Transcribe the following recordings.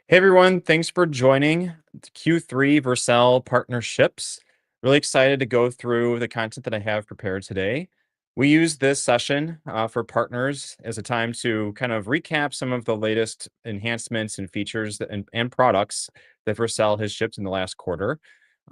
Hey everyone, thanks for joining the Q3 Vercel partnerships. Really excited to go through the content that I have prepared today. We use this session for partners as a time to kind of recap some of the latest enhancements and features and products that Vercel has shipped in the last quarter.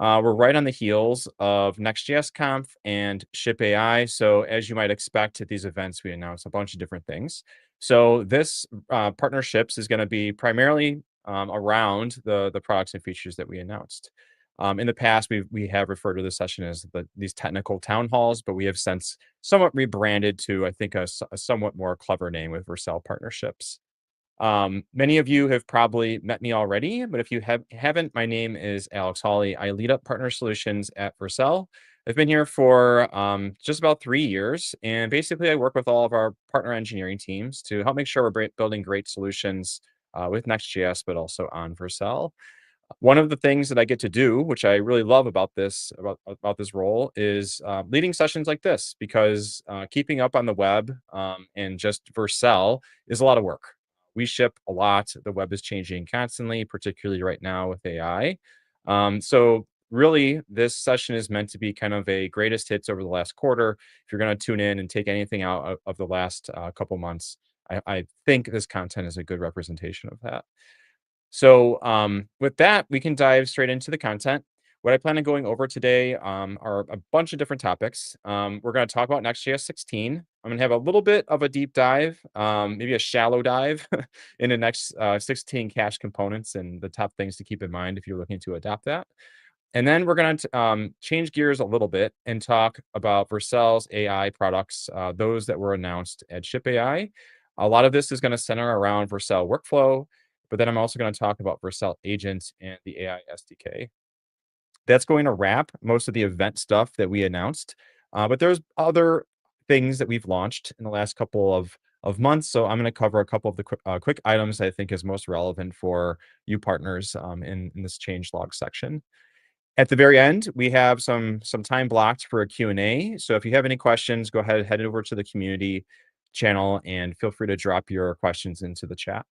We're right on the heels of Next.js Conf and Ship AI. So as you might expect at these events, we announce a bunch of different things. So this partnerships is going to be primarily around the products and features that we announced. In the past, we have referred to this session as these technical town halls, but we have since somewhat rebranded to I think a somewhat more clever name with Vercel Partnerships. Many of you have probably met me already, but if you haven't, my name is Alex Hawley. I lead up partner solutions at Vercel. I've been here for just about 3 years, and basically, I work with all of our partner engineering teams to help make sure we're building great solutions with Next.js, but also on Vercel. One of the things that I get to do, which I really love about this role, is leading sessions like this because keeping up on the web and just Vercel is a lot of work. We ship a lot. The web is changing constantly, particularly right now with AI. So really, this session is meant to be kind of a greatest hits over the last quarter. If you're going to tune in and take anything out of the last couple months, I think this content is a good representation of that. So, with that, we can dive straight into the content. What I plan on going over today are a bunch of different topics. We're going to talk about Next.js 16. I'm going to have a little bit of a deep dive, maybe a shallow dive into Next 16 cache components and the top things to keep in mind if you're looking to adopt that. And then we're going to change gears a little bit and talk about Vercel's AI products, those that were announced at Ship AI. A lot of this is going to center around Vercel workflow, but then I'm also going to talk about Vercel agents and the AI SDK. That's going to wrap most of the event stuff that we announced. But there's other things that we've launched in the last couple of months. So I'm going to cover a couple of the quick items I think is most relevant for you partners in this change log section. At the very end, we have some time blocked for a Q&A. So if you have any questions, go ahead, head over to the community channel and feel free to drop your questions into the chat.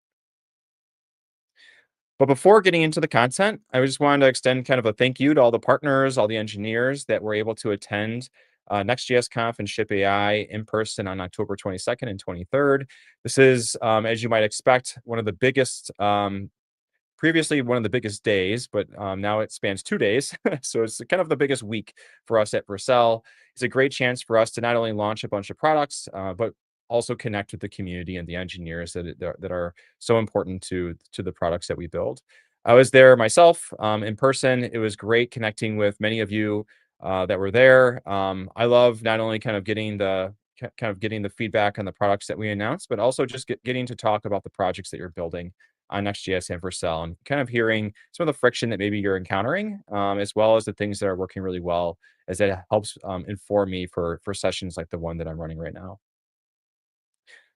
But before getting into the content, I just wanted to extend kind of a thank you to all the partners, all the engineers that were able to attend Next.js Conf and Ship AI in person on October 22nd and 23rd. This is, as you might expect, one of the biggest, previously one of the biggest days, but now it spans 2 days. So it's kind of the biggest week for us at Vercel. It's a great chance for us to not only launch a bunch of products, but also connect with the community and the engineers that are so important to the products that we build. I was there myself in person. It was great connecting with many of you that were there. I love not only getting the feedback on the products that we announced, but also just getting to talk about the projects that you're building on Next.js and Vercel, and kind of hearing some of the friction that maybe you're encountering, as well as the things that are working really well, as that helps inform me for sessions like the one that I'm running right now.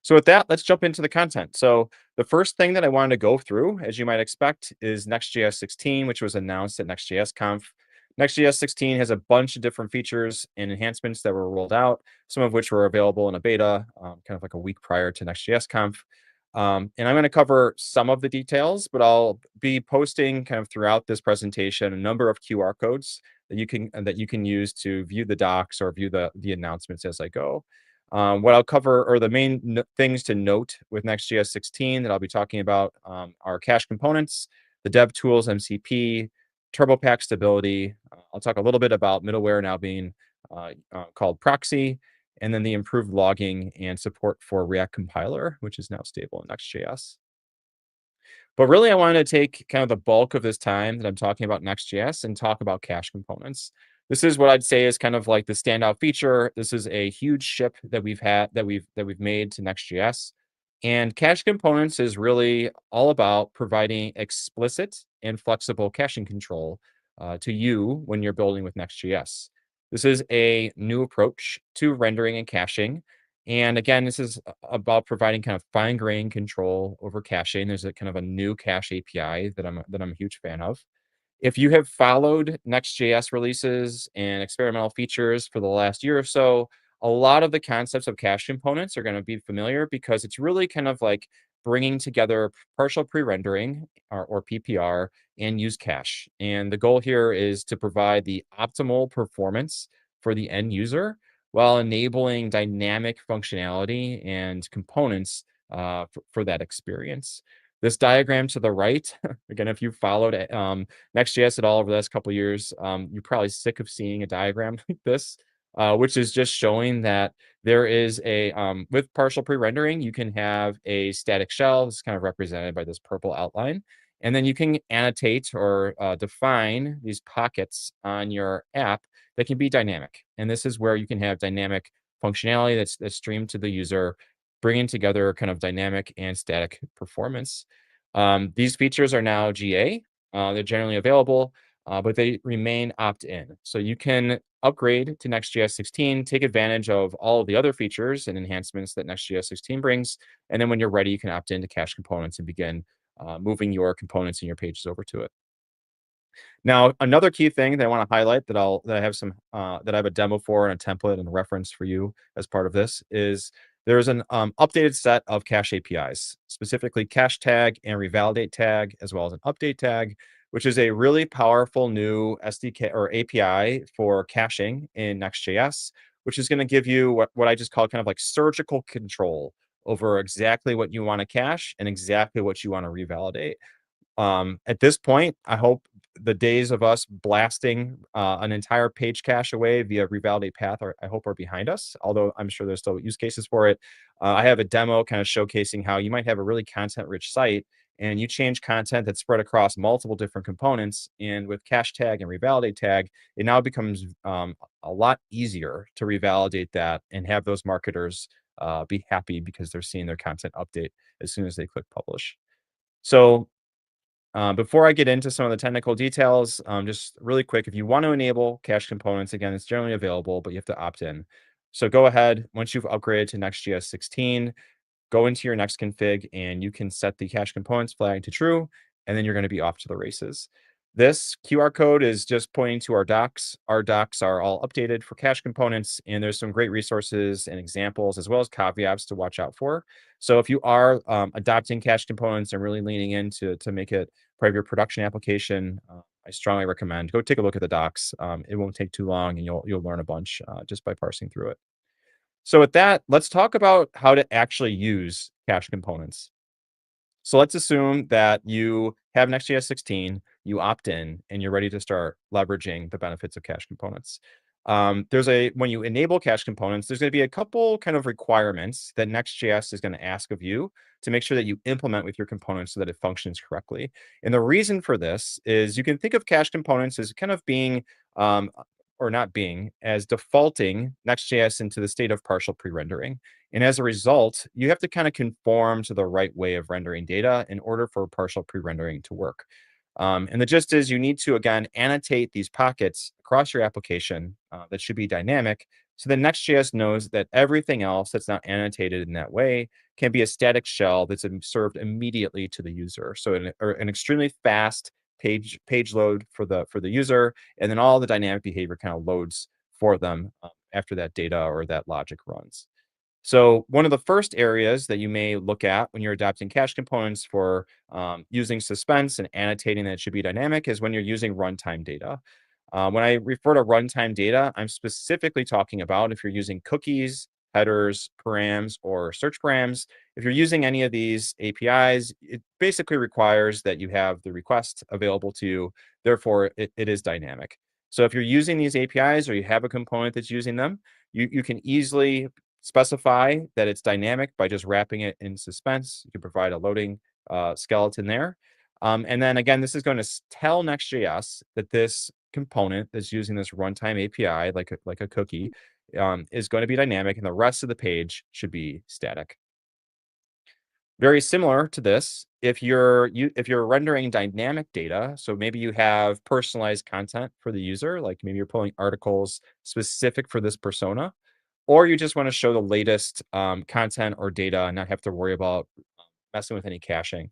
So with that, let's jump into the content. So the first thing that I wanted to go through, as you might expect, is Next.js 16, which was announced at Next.js Conf. Next.js 16 has a bunch of different features and enhancements that were rolled out, some of which were available in a beta, kind of like a week prior to Next.js Conf. And I'm going to cover some of the details, but I'll be posting kind of throughout this presentation a number of QR codes that you can use to view the docs or view the announcements as I go. What I'll cover are the main things to note with Next.js 16 that I'll be talking about are cache components, the dev tools MCP, TurboPack stability. I'll talk a little bit about middleware now being called proxy, and then the improved logging and support for React compiler, which is now stable in Next.js. But really, I wanted to take kind of the bulk of this time that I'm talking about Next.js and talk about cache components. This is what I'd say is kind of like the standout feature. This is a huge ship that we've made to Next.js. And cache components is really all about providing explicit and flexible caching control to you when you're building with Next.js. This is a new approach to rendering and caching. And again, this is about providing kind of fine-grained control over caching. There's a kind of a new cache API that I'm a huge fan of. If you have followed Next.js releases and experimental features for the last year or so, a lot of the concepts of cache components are going to be familiar because it's really kind of like bringing together partial pre-rendering or PPR and use cache. And the goal here is to provide the optimal performance for the end user while enabling dynamic functionality and components for that experience. This diagram to the right, again, if you've followed Next.js at all over the last couple of years, you're probably sick of seeing a diagram like this, which is just showing that there is with partial pre-rendering, you can have a static shell. It's kind of represented by this purple outline. And then you can annotate or define these pockets on your app that can be dynamic. And this is where you can have dynamic functionality that's streamed to the user, bringing together kind of dynamic and static performance. These features are now GA. They're generally available, but they remain opt-in. So you can upgrade to Next.js 16, take advantage of all of the other features and enhancements that Next.js 16 brings. And then when you're ready, you can opt into cache components and begin moving your components and your pages over to it. Now, another key thing that I want to highlight that I have that I have a demo for and a template and a reference for you as part of this is there's an updated set of cache APIs, specifically cache tag and revalidate tag, as well as an update tag, which is a really powerful new SDK or API for caching in Next.js, which is going to give you what I just call kind of like surgical control over exactly what you want to cache and exactly what you want to revalidate. At this point, I hope the days of us blasting an entire page cache away via revalidate path I hope are behind us, although I'm sure there's still use cases for it. I have a demo kind of showcasing how you might have a really content-rich site and you change content that's spread across multiple different components. And with cache tag and revalidate tag, it now becomes a lot easier to revalidate that and have those marketers be happy because they're seeing their content update as soon as they click publish. So before I get into some of the technical details, just really quick, if you want to enable cache components, again, it's generally available, but you have to opt in. So go ahead, once you've upgraded to Next.js 16, go into your next config and you can set the cache components flag to true, and then you're going to be off to the races. This QR code is just pointing to our docs. Our docs are all updated for cache components, and there's some great resources and examples as well as caveats to watch out for. So if you are adopting cache components and really leaning into to make it part of your production application, I strongly recommend go take a look at the docs. It won't take too long, and you'll learn a bunch just by parsing through it. So with that, let's talk about how to actually use cache components. So let's assume that you have Next.js 16, you opt in, and you're ready to start leveraging the benefits of cache components. When you enable cache components, there's going to be a couple kind of requirements that Next.js is going to ask of you to make sure that you implement with your components so that it functions correctly. And the reason for this is you can think of cache components as kind of being um, or not being as defaulting Next.js into the state of partial pre-rendering. And as a result, you have to kind of conform to the right way of rendering data in order for partial pre-rendering to work. And the gist is you need to, again, annotate these pockets across your application that should be dynamic. So the Next.js knows that everything else that's not annotated in that way can be a static shell that's served immediately to the user. So an extremely fast page load for the user, and then all the dynamic behavior kind of loads for them after that data or that logic runs. So one of the first areas that you may look at when you're adapting cache components for using suspense and annotating that it should be dynamic is when you're using runtime data. When I refer to runtime data, I'm specifically talking about if you're using cookies, headers, params, or search params. If you're using any of these APIs, it basically requires that you have the request available to you. Therefore, it is dynamic. So if you're using these APIs or you have a component that's using them, you can easily specify that it's dynamic by just wrapping it in suspense. You can provide a loading skeleton there. And then again, this is going to tell Next.js that this component that's using this runtime API, like a cookie, is going to be dynamic, and the rest of the page should be static. Very similar to this, if you're rendering dynamic data, so maybe you have personalized content for the user, like maybe you're pulling articles specific for this persona, or you just want to show the latest content or data and not have to worry about messing with any caching.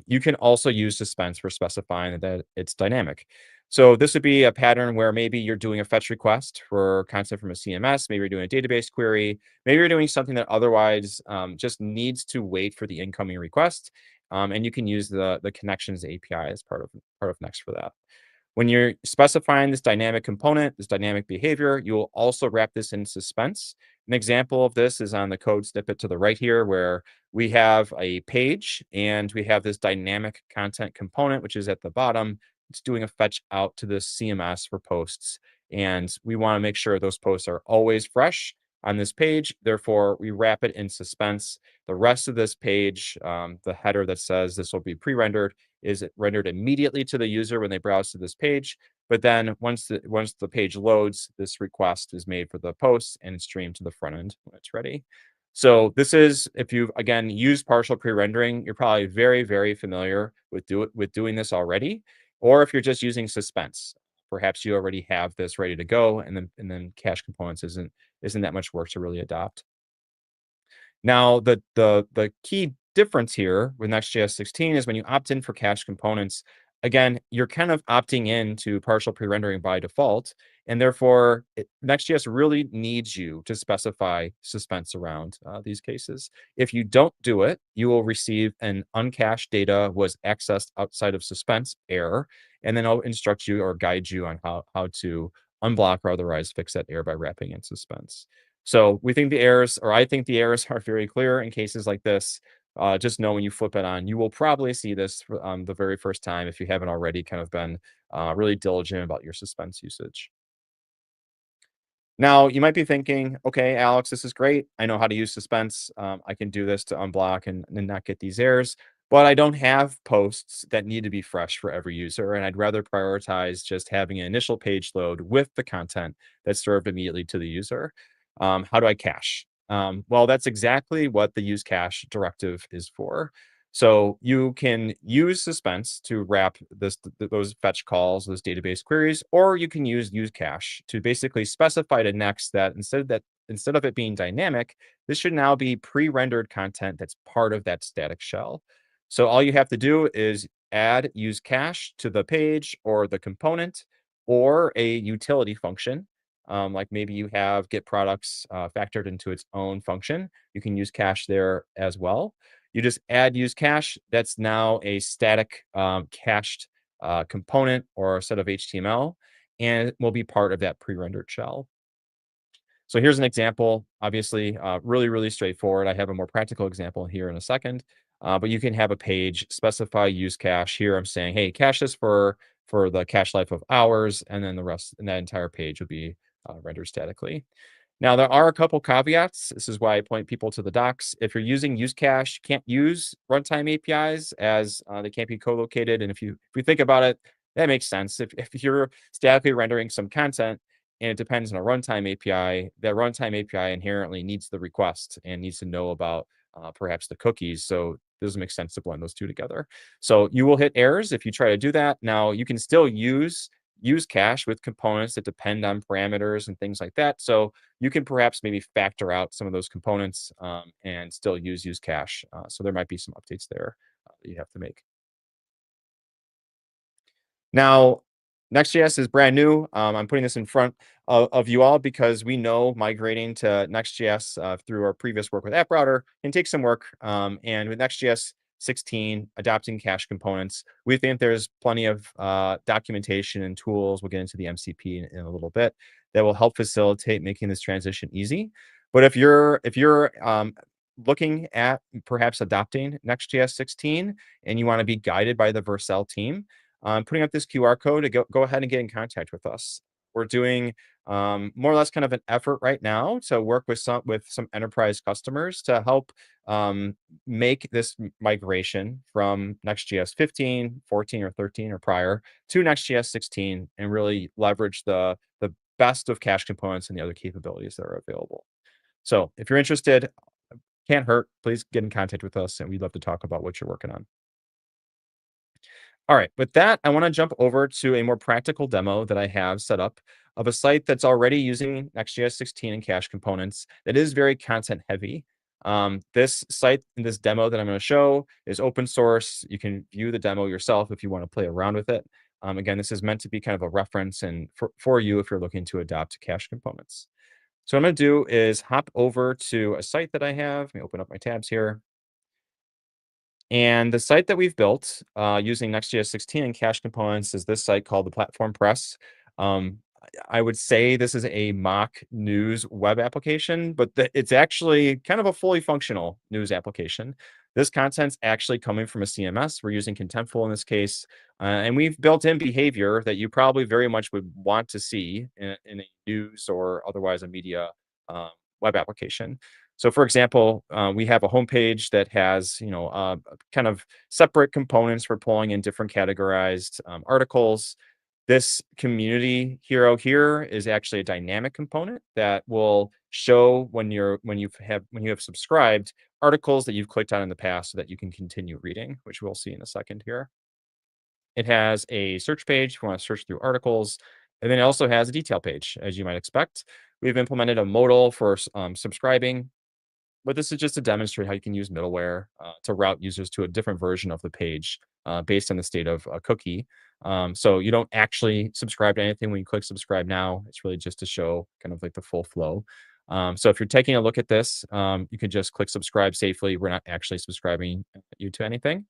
You can also use suspense for specifying that it's dynamic. So this would be a pattern where maybe you're doing a fetch request for content from a CMS, maybe you're doing a database query, maybe you're doing something that otherwise just needs to wait for the incoming request, and you can use the connections API as part of Next for that. When you're specifying this dynamic component, this dynamic behavior, you will also wrap this in suspense. An example of this is on the code snippet to the right here, where we have a page and we have this dynamic content component, which is at the bottom. It's doing a fetch out to the CMS for posts. And we want to make sure those posts are always fresh on this page. Therefore, we wrap it in suspense. The rest of this page, the header that says this will be pre-rendered, is it rendered immediately to the user when they browse to this page. But then once the page loads, this request is made for the post and streamed to the front end when it's ready. So this is, if you've again used partial pre-rendering, you're probably very, very familiar with doing this already. Or if you're just using suspense, perhaps you already have this ready to go, and then cache components isn't that much work to really adopt. Now, the key difference here with Next.js 16 is when you opt in for cache components, again, you're kind of opting in to partial pre-rendering by default, and therefore Next.js really needs you to specify suspense around these cases. If you don't do it, you will receive an uncached data was accessed outside of suspense error, and then I'll instruct you or guide you on how to unblock or otherwise fix that error by wrapping in suspense. So we think the errors, or I think the errors are very clear in cases like this. Just know when you flip it on, you will probably see this the very first time if you haven't already kind of been really diligent about your suspense usage. Now, you might be thinking, okay, Alex, this is great. I know how to use suspense. I can do this to unblock and not get these errors, but I don't have posts that need to be fresh for every user. And I'd rather prioritize just having an initial page load with the content that's served immediately to the user. How do I cache? Well, that's exactly what the use cache directive is for. So you can use suspense to wrap those fetch calls, those database queries, or you can use cache to basically specify to Next that instead of it being dynamic, this should now be pre-rendered content that's part of that static shell. So all you have to do is add use cache to the page or the component or a utility function. Like maybe you have get products factored into its own function. You can use cache there as well. You just add use cache. That's now a static cached component or a set of HTML, and it will be part of that pre-rendered shell. So here's an example, obviously, really, really straightforward. I have a more practical example here in a second, but you can have a page specify use cache. Here I'm saying, hey, cache this for the cache life of hours, and then the rest, and that entire page would be rendered statically. Now, there are a couple caveats. This is why I point people to the docs. If you're using use cache, you can't use runtime APIs as they can't be co-located. And if you think about it, that makes sense. If you're statically rendering some content and it depends on a runtime API, that runtime API inherently needs the request and needs to know about perhaps the cookies. So it doesn't make sense to blend those two together. So you will hit errors if you try to do that. Now you can still use cache with components that depend on parameters and things like that. So you can perhaps maybe factor out some of those components and still use cache. So there might be some updates there that you have to make. Now, Next.js is brand new. I'm putting this in front of you all because we know migrating to Next.js through our previous work with App Router can take some work. And with Next.js 16, adopting cache components, we think there's plenty of documentation and tools. We'll get into the MCP in a little bit that will help facilitate making this transition easy. But if you're looking at perhaps adopting Next.js 16 and you want to be guided by the Vercel team, putting up this QR code to go ahead and get in contact with us. We're doing more or less kind of an effort right now to work with some enterprise customers to help make this migration from Next.js 15, 14, or 13 or prior to Next.js 16 and really leverage the best of cache components and the other capabilities that are available. So if you're interested, can't hurt. Please get in contact with us, and we'd love to talk about what you're working on. All right, with that, I want to jump over to a more practical demo that I have set up of a site that's already using Next.js 16 and cache components that is very content heavy. This site in this demo that I'm going to show is open source. You can view the demo yourself if you want to play around with it. Again, this is meant to be kind of a reference and for you if you're looking to adopt cache components. So what I'm going to do is hop over to a site that I have. Let me open up my tabs here. And the site that we've built using Next.js 16 and cache components is this site called the Platform Press. I would say this is a mock news web application, but it's actually kind of a fully functional news application. This content's actually coming from a CMS. We're using Contentful in this case, and we've built in behavior that you probably very much would want to see in a news or otherwise a media uh, web application. So, for example, we have a homepage that has, kind of separate components for pulling in different categorized articles. This community hero here is actually a dynamic component that will show when you have subscribed articles that you've clicked on in the past so that you can continue reading, which we'll see in a second here. It has a search page if you want to search through articles, and then it also has a detail page, as you might expect. We've implemented a modal for subscribing, but this is just to demonstrate how you can use middleware to route users to a different version of the page based on the state of a cookie. So you don't actually subscribe to anything when you click subscribe now. It's really just to show kind of like the full flow. So if you're taking a look at this, you can just click subscribe safely. We're not actually subscribing you to anything.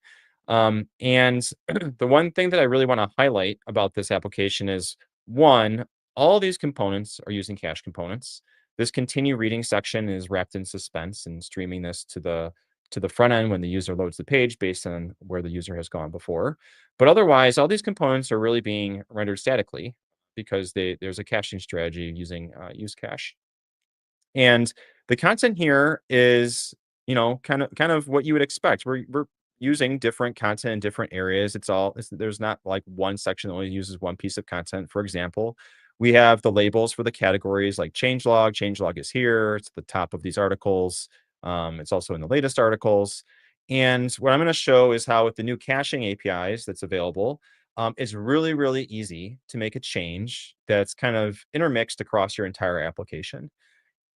And the one thing that I really want to highlight about this application is one, all these components are using cache components. This continue reading section is wrapped in suspense and streaming this to the front end when the user loads the page based on where the user has gone before. But otherwise, all these components are really being rendered statically because there's a caching strategy using use cache. And the content here is, kind of what you would expect. We're using different content in different areas. There's not like one section that only uses one piece of content. For example, we have the labels for the categories like changelog. Changelog is here. It's at the top of these articles. It's also in the latest articles. And what I'm going to show is how with the new caching APIs that's available, it's really, really easy to make a change that's kind of intermixed across your entire application.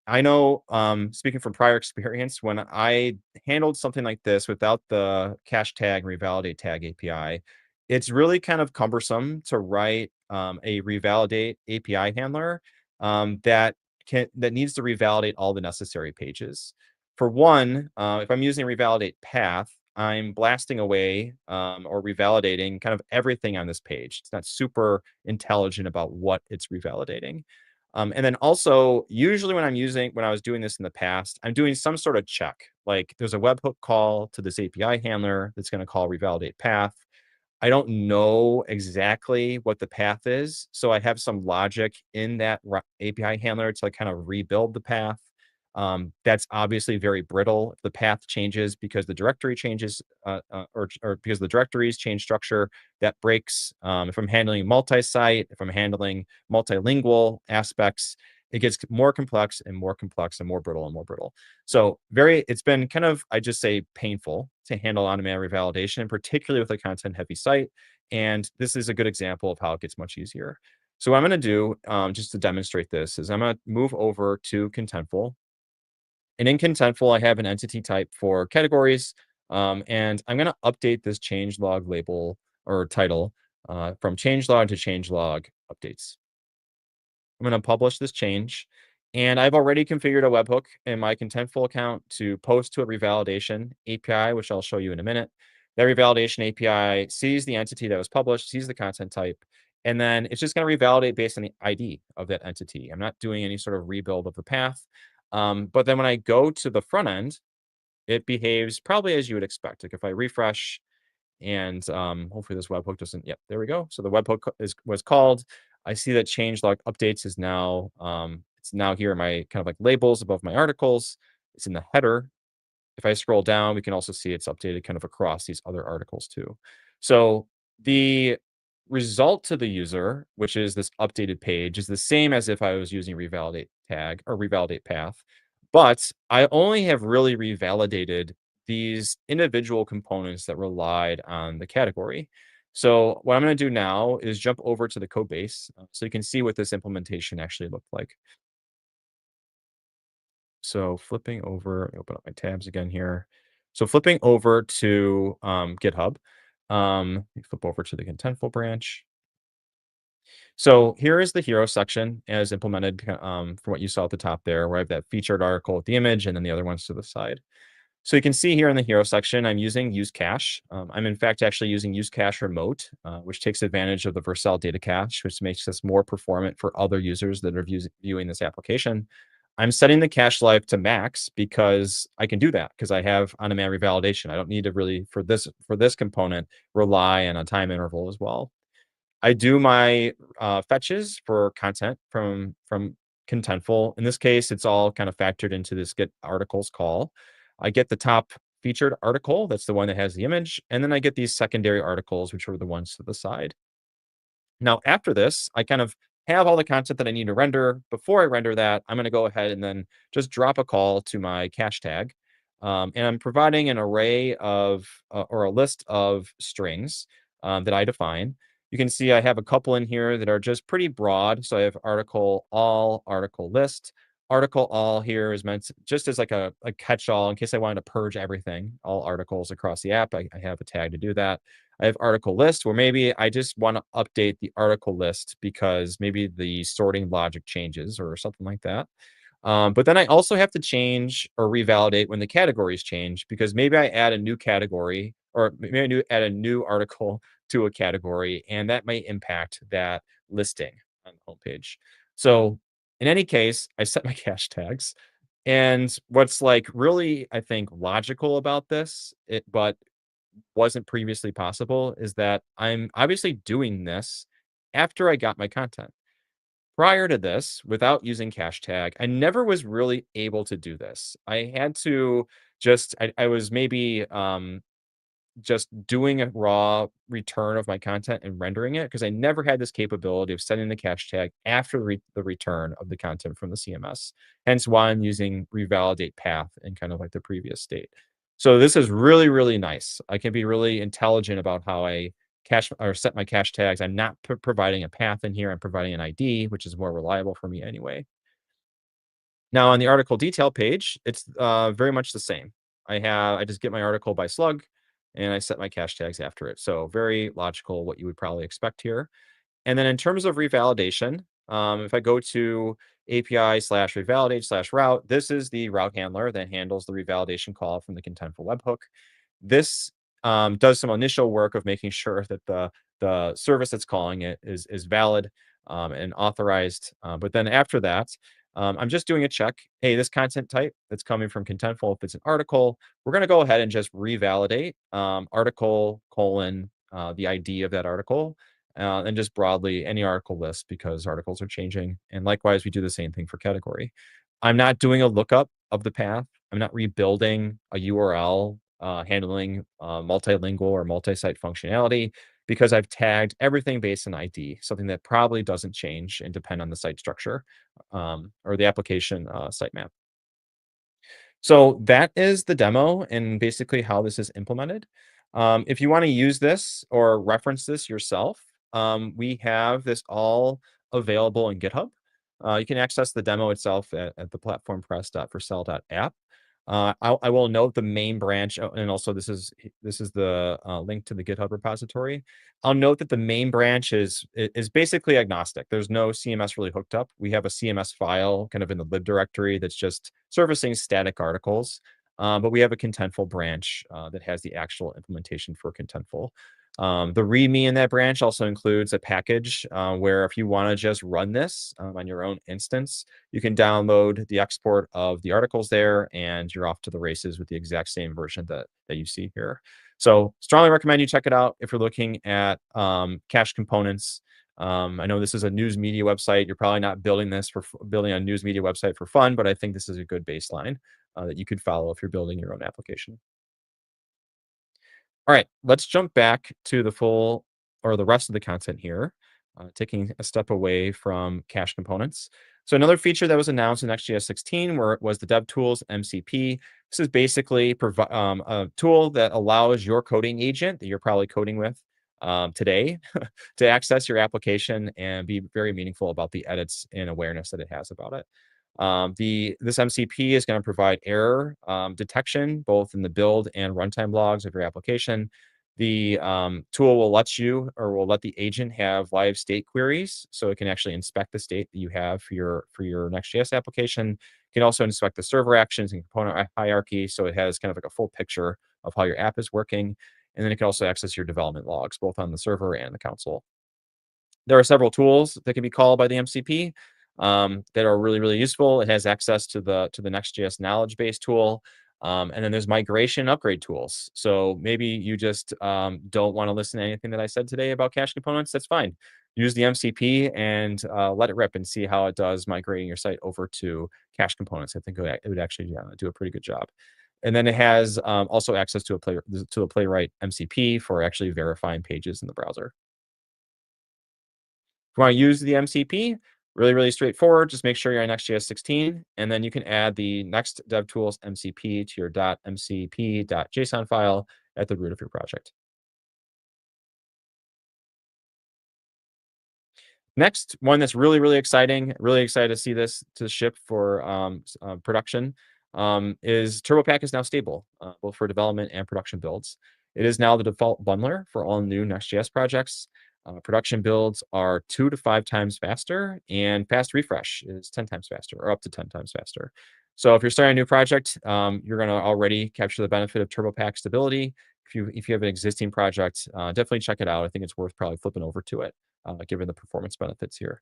I know, speaking from prior experience, when I handled something like this without the cache tag revalidate tag API, it's really kind of cumbersome to write a revalidate API handler that needs to revalidate all the necessary pages. For one, if I'm using revalidate path, I'm blasting away or revalidating kind of everything on this page. It's not super intelligent about what it's revalidating. And then also, usually when I was doing this in the past, I'm doing some sort of check. Like there's a webhook call to this API handler that's going to call revalidate path. I don't know exactly what the path is, so I have some logic in that API handler to like kind of rebuild the path. That's obviously very brittle. If the path changes because the directory changes, or because the directories change structure, that breaks. If I'm handling multi-site, if I'm handling multilingual aspects, it gets more complex and more complex and more brittle and more brittle. So it's been kind of, I just say painful to handle on-demand revalidation, particularly with a content heavy site. And this is a good example of how it gets much easier. So what I'm going to do, just to demonstrate this, is I'm going to move over to Contentful. And in Contentful, I have an entity type for categories. And I'm going to update this changelog label or title from changelog to changelog updates. I'm going to publish this change. And I've already configured a webhook in my Contentful account to post to a revalidation API, which I'll show you in a minute. That revalidation API sees the entity that was published, sees the content type, and then it's just going to revalidate based on the ID of that entity. I'm not doing any sort of rebuild of the path. But then when I go to the front end, it behaves probably as you would expect. Like if I refresh and hopefully this webhook doesn't, yep, there we go. So the webhook was called. I see that changelog updates is now, it's now here in my kind of like labels above my articles. It's in the header. If I scroll down, we can also see it's updated kind of across these other articles too. So the result to the user, which is this updated page, is the same as if I was using revalidate tag or revalidate path. But I only have really revalidated these individual components that relied on the category. So what I'm going to do now is jump over to the code base so you can see what this implementation actually looked like. So flipping over, let me open up my tabs again here. So flipping over to GitHub, you flip over to the Contentful branch. So here is the hero section as implemented from what you saw at the top there, where I have that featured article with the image and then the other ones to the side. So you can see here in the hero section, I'm using use cache. I'm in fact actually using use cache remote, which takes advantage of the Vercel data cache, which makes this more performant for other users that are viewing this application. I'm setting the cache life to max because I can do that because I have on-demand revalidation. I don't need to really for this component rely on a time interval as well. I do my fetches for content from Contentful. In this case, it's all kind of factored into this get articles call. I get the top featured article, that's the one that has the image, and then I get these secondary articles, which are the ones to the side. Now, after this, I kind of have all the content that I need to render. Before I render that, I'm going to go ahead and then just drop a call to my cache tag. And I'm providing an array of or a list of strings that I define. You can see I have a couple in here that are just pretty broad. So I have article all, article list. Article all here is meant just as like a catch-all in case I wanted to purge everything, all articles across the app. I have a tag to do that. I have article list where maybe I just want to update the article list because maybe the sorting logic changes or something like that. But then I also have to change or revalidate when the categories change because maybe I add a new category or maybe add a new article to a category and that may impact that listing on the homepage. So in any case, I set my cache tags. And what's like really, I think, logical about this, but wasn't previously possible is that I'm obviously doing this after I got my content. Prior to this, without using cache tag, I never was really able to do this. I had to I was maybe just doing a raw return of my content and rendering it because I never had this capability of setting the cache tag after the return of the content from the CMS. Hence why I'm using revalidate path in kind of like the previous state. So this is really, really nice. I can be really intelligent about how I cache or set my cache tags. I'm not providing a path in here. I'm providing an ID, which is more reliable for me anyway. Now on the article detail page, it's very much the same. I just get my article by slug and I set my cache tags after it. So very logical, what you would probably expect here. And then in terms of revalidation, if I go to API/revalidate/route, this is the route handler that handles the revalidation call from the Contentful webhook. This does some initial work of making sure that the service that's calling it is valid and authorized. But then after that, I'm just doing a check. Hey, this content type that's coming from Contentful, if it's an article, we're going to go ahead and just revalidate article colon the ID of that article. And just broadly any article list because articles are changing. And likewise, we do the same thing for category. I'm not doing a lookup of the path. I'm not rebuilding a URL, handling multilingual or multi-site functionality because I've tagged everything based on ID, something that probably doesn't change and depend on the site structure or the application sitemap. So that is the demo and basically how this is implemented. If you want to use this or reference this yourself, we have this all available in GitHub. You can access the demo itself at the platformpress.vercel.app. I will note the main branch, and also this is the link to the GitHub repository. I'll note that the main branch is basically agnostic. There's no CMS really hooked up. We have a CMS file kind of in the lib directory that's just servicing static articles. But we have a Contentful branch that has the actual implementation for Contentful. The README in that branch also includes a package where if you want to just run this on your own instance, you can download the export of the articles there and you're off to the races with the exact same version that you see here. So strongly recommend you check it out if you're looking at cache components. I know this is a news media website. You're probably not building this for building a news media website for fun, but I think this is a good baseline that you could follow if you're building your own application. All right, let's jump back to the full or the rest of the content here, taking a step away from cache components. So another feature that was announced in Next.js 16 was the DevTools MCP. This is basically a tool that allows your coding agent that you're probably coding with today to access your application and be very meaningful about the edits and awareness that it has about it. This MCP is going to provide error detection both in the build and runtime logs of your application. The tool will let you or will let the agent have live state queries, so it can actually inspect the state that you have for your Next.js application. It can also inspect the server actions and component hierarchy, so it has kind of like a full picture of how your app is working. And then it can also access your development logs, both on the server and the console. There are several tools that can be called by the MCP that are really, really useful. It has access to the Next.js knowledge base tool. And then there's migration upgrade tools. So maybe you just don't want to listen to anything that I said today about cache components. That's fine. Use the MCP and let it rip and see how it does migrating your site over to cache components. I think it would actually do a pretty good job. And then it has also access to a Playwright MCP for actually verifying pages in the browser. If you want to use the MCP, really, really straightforward. Just make sure you're on Next.js 16, and then you can add the Next DevTools MCP to your .mcp.json file at the root of your project. Next, one that's really, really exciting, really excited to see this to ship for production, is TurboPack is now stable, both for development and production builds. It is now the default bundler for all new Next.js projects. Production builds are 2 to 5 times faster, and fast refresh is 10 times faster, or up to 10 times faster. So if you're starting a new project, you're going to already capture the benefit of TurboPack stability. If you have an existing project, definitely check it out. I think it's worth probably flipping over to it given the performance benefits here.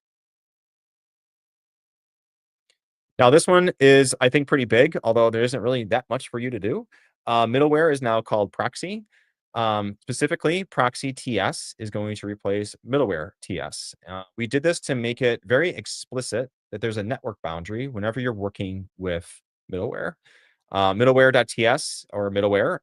Now, this one is, I think, pretty big, although there isn't really that much for you to do. Middleware is now called Proxy. Specifically, Proxy TS is going to replace Middleware TS. We did this to make it very explicit that there's a network boundary whenever you're working with middleware. Middleware.ts or middleware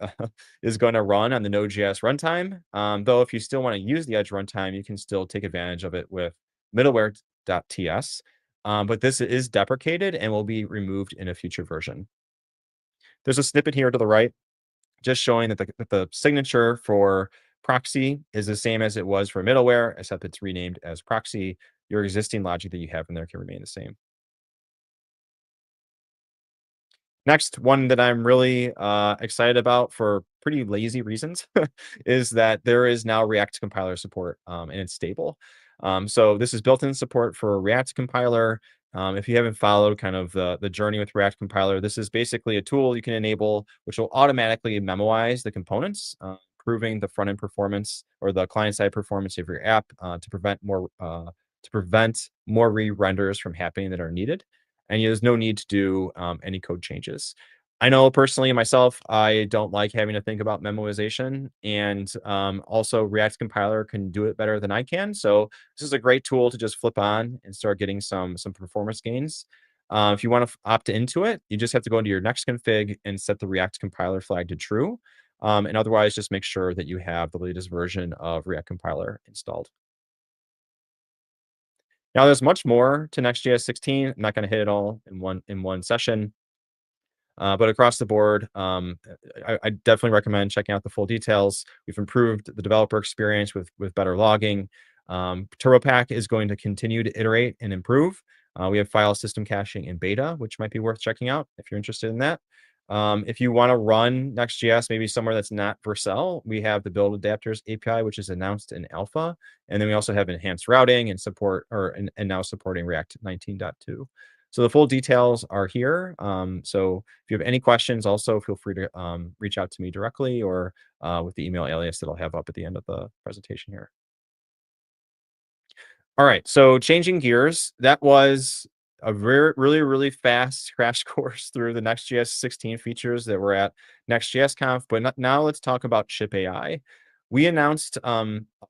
is going to run on the Node.js runtime. Though if you still want to use the Edge runtime, you can still take advantage of it with middleware.ts. But this is deprecated and will be removed in a future version. There's a snippet here to the right just showing that the signature for proxy is the same as it was for middleware, except it's renamed as proxy. Your existing logic that you have in there can remain the same. Next, one that I'm really excited about for pretty lazy reasons is that there is now React compiler support and it's stable. So this is built-in support for React compiler. If you haven't followed kind of the journey with React compiler, this is basically a tool you can enable which will automatically memoize the components, improving the front-end performance or the client-side performance of your app to prevent more re-renders from happening that are needed, and there's no need to do any code changes. I know personally myself, I don't like having to think about memoization, and also React compiler can do it better than I can. So this is a great tool to just flip on and start getting some performance gains. If you want to opt into it, you just have to go into your next config and set the React compiler flag to true. And otherwise, just make sure that you have the latest version of React compiler installed. Now, there's much more to Next.js 16. I'm not going to hit it all in one session. But across the board, I definitely recommend checking out the full details. We've improved the developer experience with better logging. TurboPack is going to continue to iterate and improve. We have file system caching in beta, which might be worth checking out if you're interested in that. If you want to run Next.js maybe somewhere that's not Vercel, we have the build adapters API, which is announced in alpha. And then we also have enhanced routing and support, and now supporting React 19.2. So the full details are here. So if you have any questions, also feel free to reach out to me directly or with the email alias that I'll have up at the end of the presentation here. All right, so changing gears, that was a really, really fast crash course through the Next.js 16 features that were at Next.js Conf, but now let's talk about Chip AI. We announced,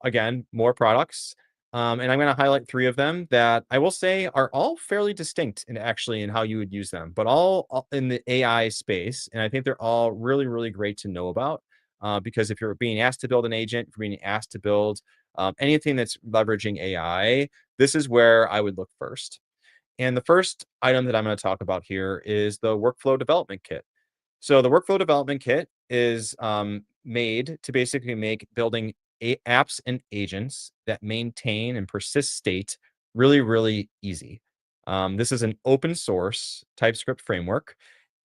again, more products, and I'm going to highlight 3 of them that I will say are all fairly distinct in how you would use them, but all in the AI space, and I think they're all really, really great to know about, because if you're being asked to build an agent, if you're being asked to build anything that's leveraging AI, this is where I would look first. And the first item that I'm going to talk about here is the workflow development kit. So the workflow development kit is made to basically make building apps and agents that maintain and persist state really, really easy. This is an open source TypeScript framework,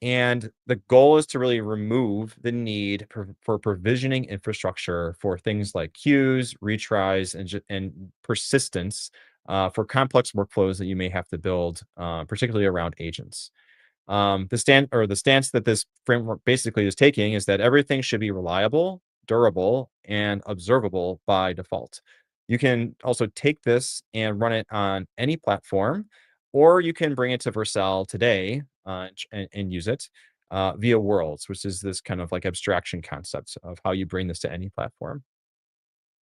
And the goal is to really remove the need for provisioning infrastructure for things like queues, retries, and persistence for complex workflows that you may have to build, particularly around agents. The stance that this framework basically is taking is that everything should be reliable, durable, and observable by default. You can also take this and run it on any platform, or you can bring it to Vercel today and use it via worlds, which is this kind of like abstraction concept of how you bring this to any platform.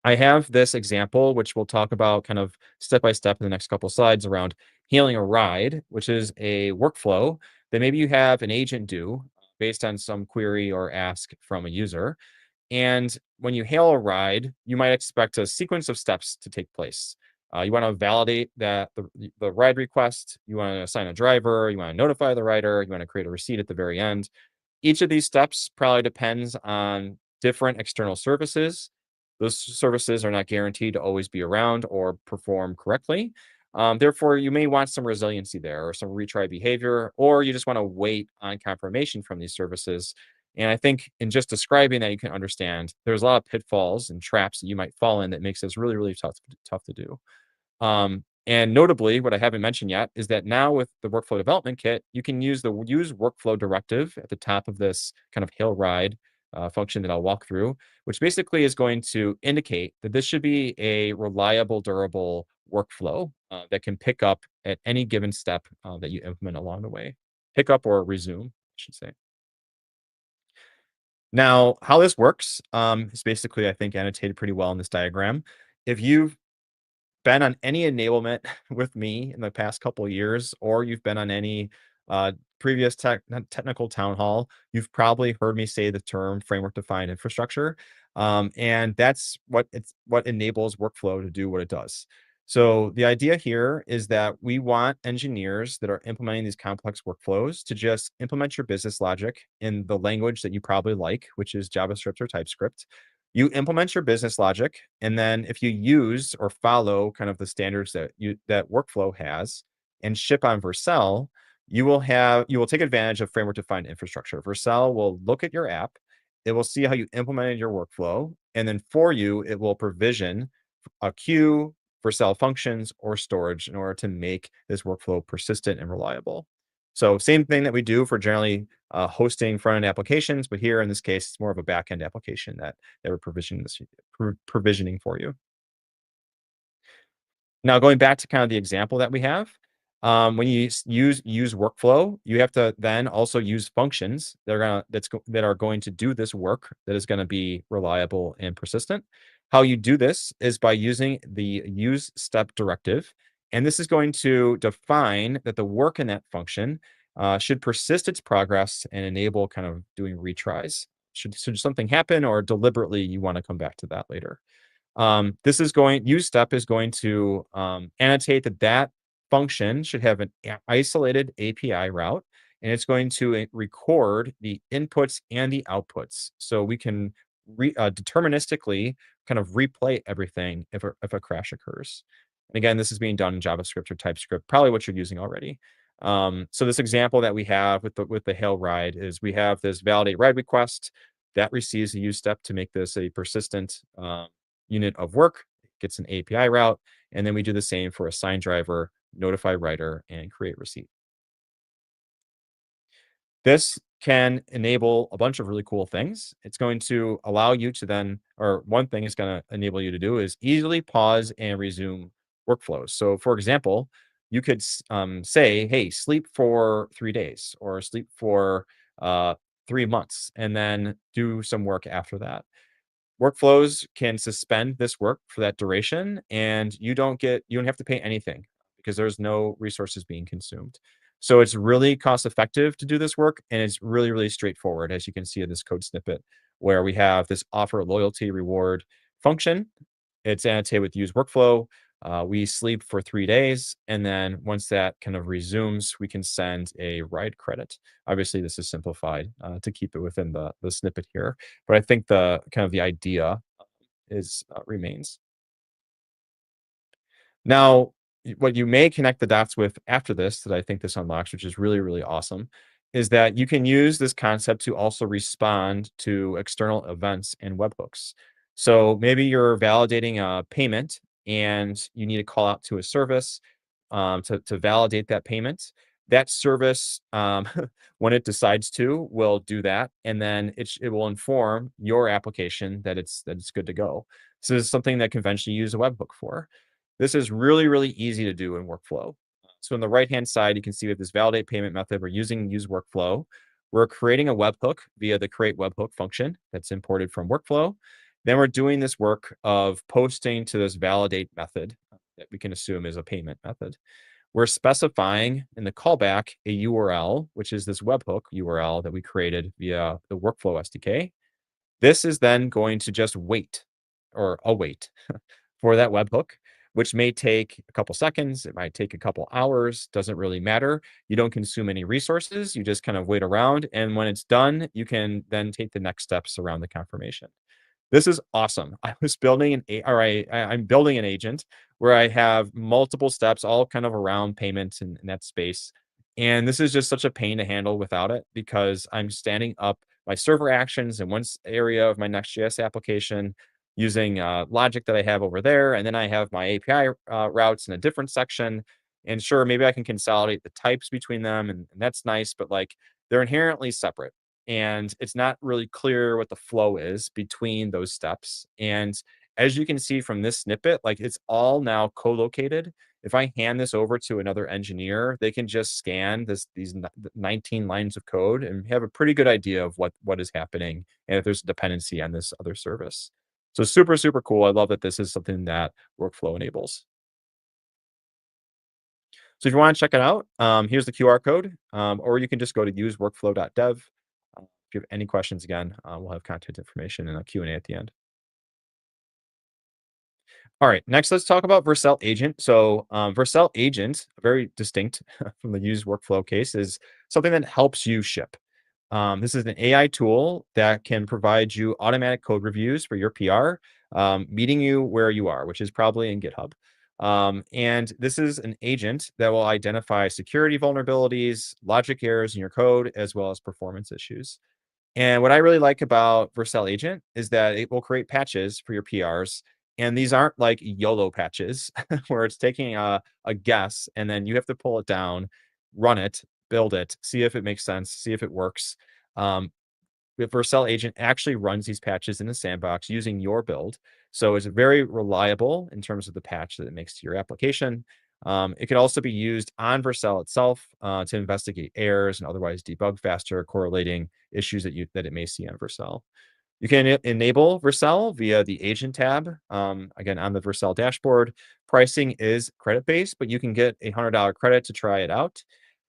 I have this example, which we'll talk about kind of step by step in the next couple slides around hailing a ride, which is a workflow that maybe you have an agent do based on some query or ask from a user. And when you hail a ride, you might expect a sequence of steps to take place. You want to validate that the ride request, you want to assign a driver, you want to notify the rider, you want to create a receipt at the very end. Each of these steps probably depends on different external services. Those services are not guaranteed to always be around or perform correctly. Therefore, you may want some resiliency there or some retry behavior, or you just want to wait on confirmation from these services. And I think in just describing that, you can understand there's a lot of pitfalls and traps that you might fall in that makes this really, really tough to do. And notably, what I haven't mentioned yet is that now with the workflow development kit, you can use the use workflow directive at the top of this kind of hail ride function that I'll walk through, which basically is going to indicate that this should be a reliable, durable workflow that can pick up at any given step that you implement along the way. Pick up or resume, I should say. Now, how this works is basically, I think, annotated pretty well in this diagram. If you've been on any enablement with me in the past couple of years, or you've been on any previous technical town hall, you've probably heard me say the term framework defined infrastructure. And that's what enables workflow to do what it does. So the idea here is that we want engineers that are implementing these complex workflows to just implement your business logic in the language that you probably like, which is JavaScript or TypeScript. You implement your business logic, and then if you use or follow kind of the standards that workflow has and ship on Vercel, you will take advantage of framework defined infrastructure. Vercel will look at your app, it will see how you implemented your workflow, and then for you, it will provision a queue, Vercel functions, or storage in order to make this workflow persistent and reliable. So same thing that we do for generally hosting front-end applications, but here in this case, it's more of a back-end application that we're provisioning for you. Now, going back to kind of the example that we have, when you use workflow, you have to then also use functions that are going to do this work that is going to be reliable and persistent. How you do this is by using the use step directive, and this is going to define that the work in that function should persist its progress and enable kind of doing retries. Should something happen, or deliberately you want to come back to that later? This is going use step is going to annotate that that function should have an isolated API route, and it's going to record the inputs and the outputs, so we can deterministically kind of replay everything if a crash occurs. And again, this is being done in JavaScript or TypeScript, probably what you're using already. So this example that we have with the hail ride is we have this validate ride request that receives a use step to make this a persistent unit of work, gets an API route, and then we do the same for assign driver, notify writer, and create receipt. This can enable a bunch of really cool things. It's going to allow you to then, or one thing it's going to enable you to do is easily pause and resume workflows. So, for example, you could say, hey, sleep for 3 days or sleep for 3 months, and then do some work after that. Workflows can suspend this work for that duration, and you don't have to pay anything because there's no resources being consumed. So it's really cost effective to do this work, and it's really, really straightforward, as you can see in this code snippet, where we have this offer loyalty reward function. It's annotated with use workflow. We sleep for 3 days, and then once that kind of resumes, we can send a ride credit. Obviously, this is simplified to keep it within the snippet here, but I think the kind of the idea is remains. Now, what you may connect the dots with after this that I think this unlocks, which is really, really awesome, is that you can use this concept to also respond to external events and webhooks. So maybe you're validating a payment and you need to call out to a service to validate that payment. That service, when it decides to, will do that, and then it will inform your application that it's good to go. So this is something that conventionally you use a webhook for. This is really, really easy to do in workflow. So on the right-hand side, you can see with this validate payment method, we're using use workflow. We're creating a webhook via the create webhook function that's imported from workflow. Then we're doing this work of posting to this validate method that we can assume is a payment method. We're specifying in the callback a URL, which is this webhook URL that we created via the workflow SDK. This is then going to just wait or await for that webhook, which may take a couple seconds. It might take a couple hours. Doesn't really matter. You don't consume any resources. You just kind of wait around. And when it's done, you can then take the next steps around the confirmation. This is awesome. I was building I'm building an agent where I have multiple steps all kind of around payments and that space. And this is just such a pain to handle without it because I'm standing up my server actions in area of my Next.js application using logic that I have over there. And then I have my API routes in a different section. And sure, maybe I can consolidate the types between them. And that's nice, but like they're inherently separate and it's not really clear what the flow is between those steps. And as you can see from this snippet, like it's all now co-located. If I hand this over to another engineer, they can just scan these 19 lines of code and have a pretty good idea of what is happening and if there's a dependency on this other service. So super, super cool. I love that this is something that workflow enables. So if you want to check it out, here's the QR code, or you can just go to useworkflow.dev. If you have any questions, again, we'll have contact information and a Q&A at the end. All right, next let's talk about Vercel Agent. So Vercel Agent, very distinct from the use workflow case, is something that helps you ship. This is an AI tool that can provide you automatic code reviews for your PR, meeting you where you are, which is probably in GitHub. And this is an agent that will identify security vulnerabilities, logic errors in your code, as well as performance issues. And what I really like about Vercel Agent is that it will create patches for your PRs. And these aren't like YOLO patches where it's taking a guess and then you have to pull it down, run it, build it, see if it makes sense, see if it works. Um, the Vercel agent actually runs these patches in the sandbox using your build. So it's very reliable in terms of the patch that it makes to your application. It can also be used on Vercel itself to investigate errors and otherwise debug faster, correlating issues that it may see on Vercel. You can enable Vercel via the agent tab. Again, on the Vercel dashboard, pricing is credit based, but you can get a $100 credit to try it out.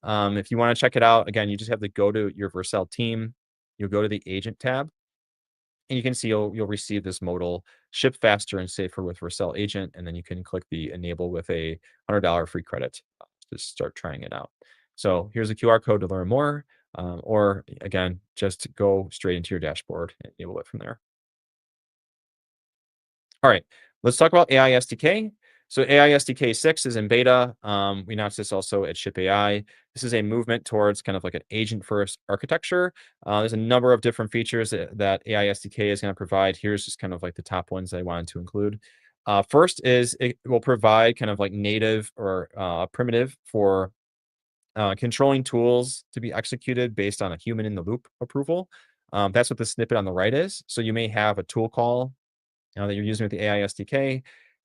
If you want to check it out, again, you just have to go to your Vercel team. You'll go to the agent tab, and you can see you'll receive this modal ship faster and safer with Vercel agent, and then you can click the enable with a $100 free credit to start trying it out. So here's a QR code to learn more, or again, just go straight into your dashboard and enable it from there. All right, let's talk about AI SDK. So AI SDK 6 is in beta. We announced this also at Ship AI. This is a movement towards kind of like an agent-first architecture. There's a number of different features that AI SDK is going to provide. Here's just kind of like the top ones I wanted to include. First is it will provide kind of like native or primitive for controlling tools to be executed based on a human in the loop approval. That's what the snippet on the right is. So you may have a tool call that you're using with the AI SDK.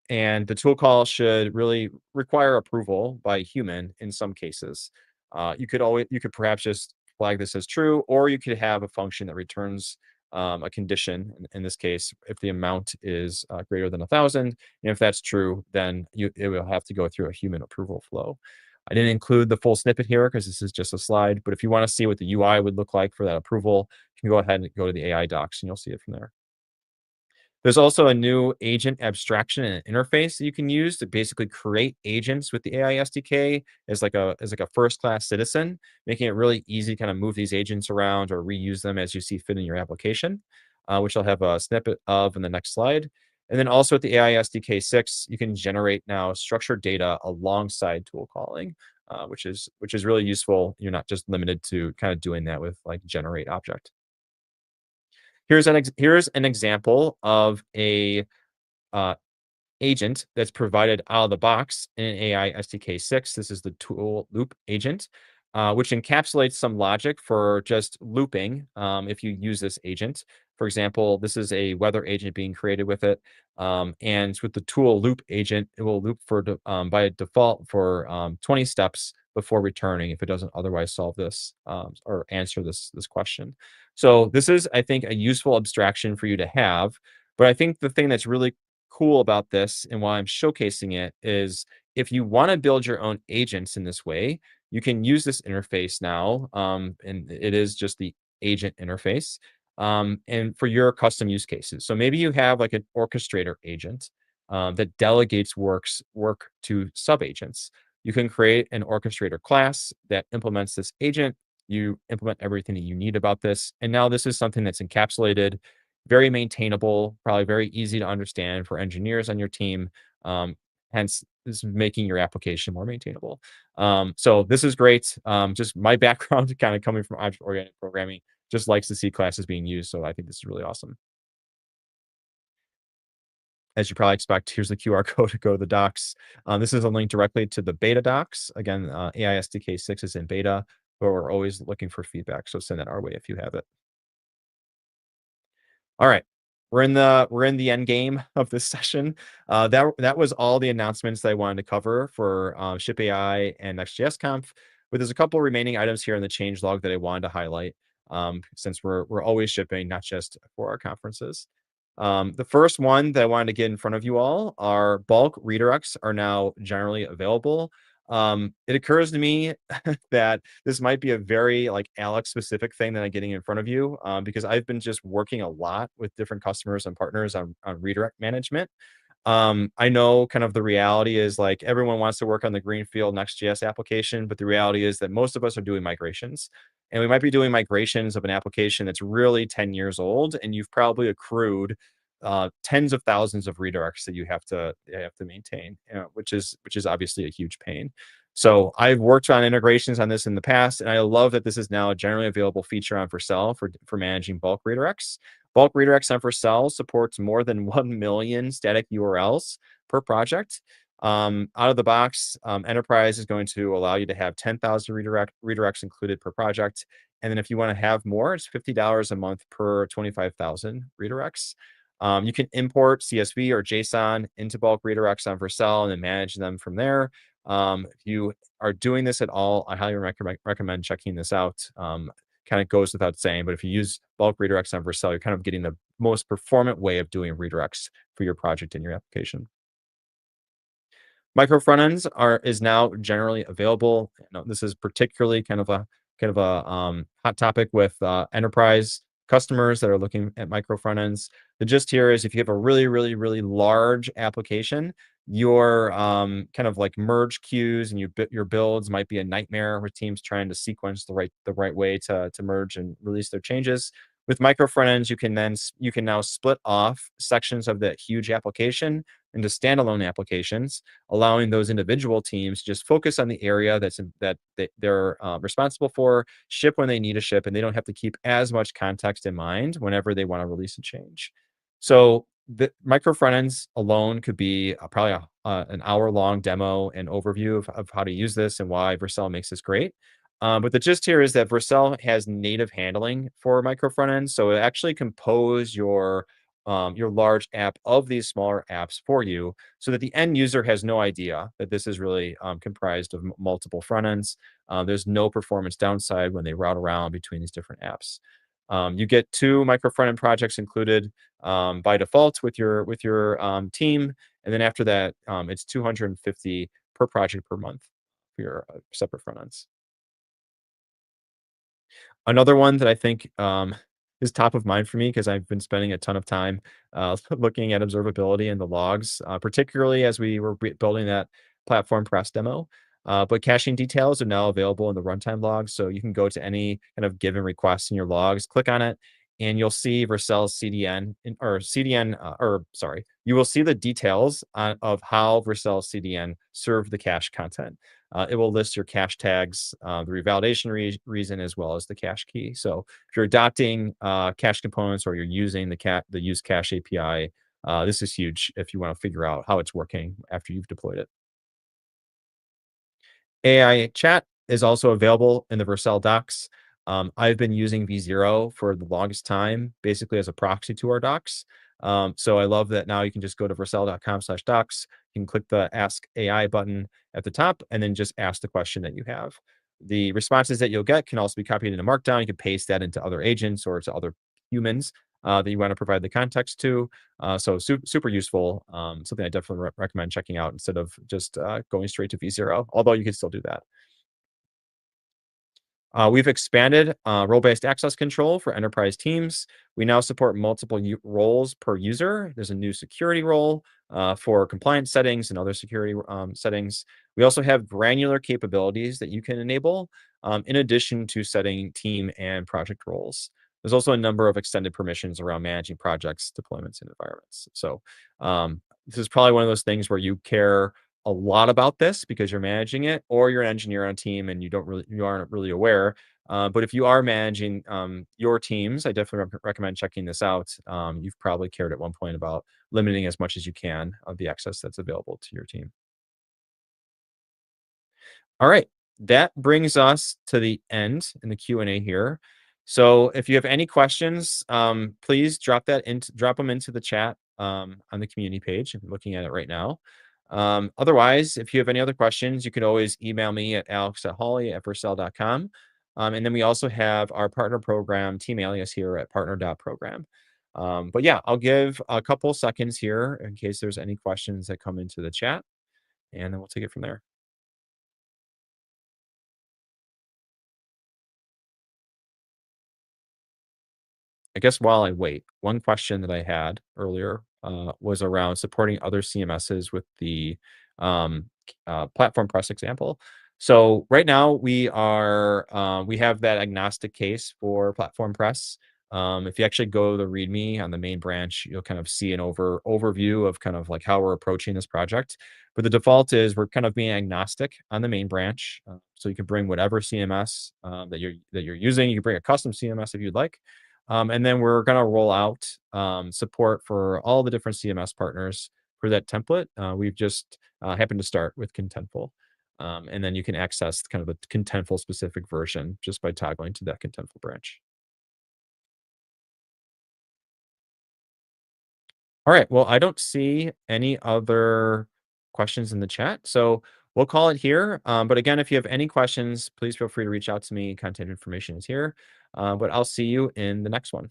And the tool call should really require approval by a human in some cases. You could perhaps just flag this as true, or you could have a function that returns a condition. In this case, if the amount is greater than 1,000, and if that's true, then it will have to go through a human approval flow. I didn't include the full snippet here because this is just a slide. But if you want to see what the UI would look like for that approval, you can go ahead and go to the AI docs, and you'll see it from there. There's also a new agent abstraction and interface that you can use to basically create agents with the AI SDK as like a first class citizen, making it really easy to kind of move these agents around or reuse them as you see fit in your application, which I'll have a snippet of in the next slide. And then also with the AI SDK 6, you can generate now structured data alongside tool calling. which is really useful. You're not just limited to kind of doing that with like generate object. Here's an example of a uh, agent that's provided out of the box in AI SDK 6. This is the tool loop agent, which encapsulates some logic for just looping if you use this agent. For example, this is a weather agent being created with it. And with the tool loop agent, it will loop by default for 20 steps before returning if it doesn't otherwise solve this or answer this question. So this is, I think, a useful abstraction for you to have. But I think the thing that's really cool about this and why I'm showcasing it is if you want to build your own agents in this way, you can use this interface now. And it is just the agent interface. And for your custom use cases. So maybe you have like an orchestrator agent that delegates work to sub agents. You can create an orchestrator class that implements this agent. You implement everything that you need about this. And now this is something that's encapsulated, very maintainable, probably very easy to understand for engineers on your team. Hence, this is making your application more maintainable. So this is great. Just my background, kind of coming from object-oriented programming, just likes to see classes being used. So I think this is really awesome. As you probably expect, here's the QR code to go to the docs. This is a link directly to the beta docs. Again, AI SDK 6 is in beta, but we're always looking for feedback. So send that our way if you have it. All right. We're in the end game of this session. That was all the announcements that I wanted to cover for Ship AI and Next.js Conf. But there's a couple remaining items here in the change log that I wanted to highlight since we're always shipping, not just for our conferences. The first one that I wanted to get in front of you all are bulk redirects are now generally available. It occurs to me that this might be a very like Alex specific thing that I'm getting in front of you because I've been just working a lot with different customers and partners on redirect management. I know kind of the reality is like everyone wants to work on the Greenfield Next.js application, but the reality is that most of us are doing migrations. And we might be doing migrations of an application that's really 10 years old, and you've probably accrued tens of thousands of redirects that you have to maintain, which is obviously a huge pain. So I've worked on integrations on this in the past, and I love that this is now a generally available feature on Vercel for managing bulk redirects. Bulk redirects on Vercel supports more than 1 million static URLs per project. Out of the box, Enterprise is going to allow you to have 10,000 redirects included per project. And then if you want to have more, it's $50 a month per 25,000 redirects. You can import CSV or JSON into bulk redirects on Vercel and then manage them from there. If you are doing this at all, I highly recommend checking this out. Kind of goes without saying, but if you use bulk redirects on Vercel, you're kind of getting the most performant way of doing redirects for your project and your application. Micro front ends is now generally available. This is particularly kind of a hot topic with enterprise customers that are looking at micro front ends. The gist here is if you have a really, really, really large application, your kind of like merge queues and your builds might be a nightmare with teams trying to sequence the right way to merge and release their changes. With micro front ends, you can now split off sections of that huge application into standalone applications, allowing those individual teams to just focus on the area they're responsible for, ship when they need to ship, and they don't have to keep as much context in mind whenever they want to release a change. So the micro front ends alone could be probably an hour-long demo and overview of how to use this and why Vercel makes this great. But the gist here is that Vercel has native handling for micro front ends, so it actually compose your large app of these smaller apps for you so that the end user has no idea that this is really comprised of multiple front ends. There's no performance downside when they route around between these different apps. You get 2 micro front end projects included by default with your team, and then after that, it's 250 per project per month for your separate front ends. Another one that I think, is top of mind for me because 'cause I've been spending a ton of time, looking at observability and the logs, particularly as we were building that platform press demo. But caching details are now available in the runtime logs, so you can go to any kind of given request in your logs, click on it, and you'll see Vercel's CDN or CDN, or sorry, you will see the details of how Vercel's CDN served the cache content. it will list your cache tags, the revalidation reason, as well as the cache key. So if you're adopting cache components or you're using the use cache API, this is huge if you want to figure out how it's working after you've deployed it. AI chat is also available in the Vercel docs. I've been using V0 for the longest time, basically as a proxy to our docs. So I love that now you can just go to vercel.com/docs. You can click the Ask AI button at the top and then just ask the question that you have. The responses that you'll get can also be copied into Markdown. You can paste that into other agents or to other humans that you want to provide the context to. So super useful. Something I definitely recommend checking out instead of just going straight to V0, although you can still do that. We've expanded role-based access control for enterprise teams. We now support multiple roles per user. There's a new security role for compliance settings and other security settings. We also have granular capabilities that you can enable in addition to setting team and project roles. There's also a number of extended permissions around managing projects, deployments, and environments. So this is probably one of those things where you care a lot about this because you're managing it, or you're an engineer on a team and you aren't really aware. But if you are managing your teams, I definitely recommend checking this out. You've probably cared at one point about limiting as much as you can of the access that's available to your team. All right, that brings us to the end in the Q&A here. So if you have any questions, please drop them into the chat on the community page. I'm looking at it right now. Otherwise, if you have any other questions, you can always email me at alex@hawley@vercel.com. And then we also have our partner program team alias here at partner.program. But yeah, I'll give a couple seconds here in case there's any questions that come into the chat, and then we'll take it from there. I guess while I wait, one question that I had earlier was around supporting other CMSs with the platform press example. So right now we have that agnostic case for platform press. If you actually go to the README on the main branch, you'll kind of see an overview of kind of like how we're approaching this project. But the default is we're kind of being agnostic on the main branch, so you can bring whatever CMS that you're using. You can bring a custom CMS if you'd like. And then we're going to roll out support for all the different CMS partners for that template. We've just happened to start with Contentful. And then you can access kind of a Contentful specific version just by toggling to that Contentful branch. All right. Well, I don't see any other questions in the chat. So we'll call it here. But again, if you have any questions, please feel free to reach out to me. Contact information is here. But I'll see you in the next one.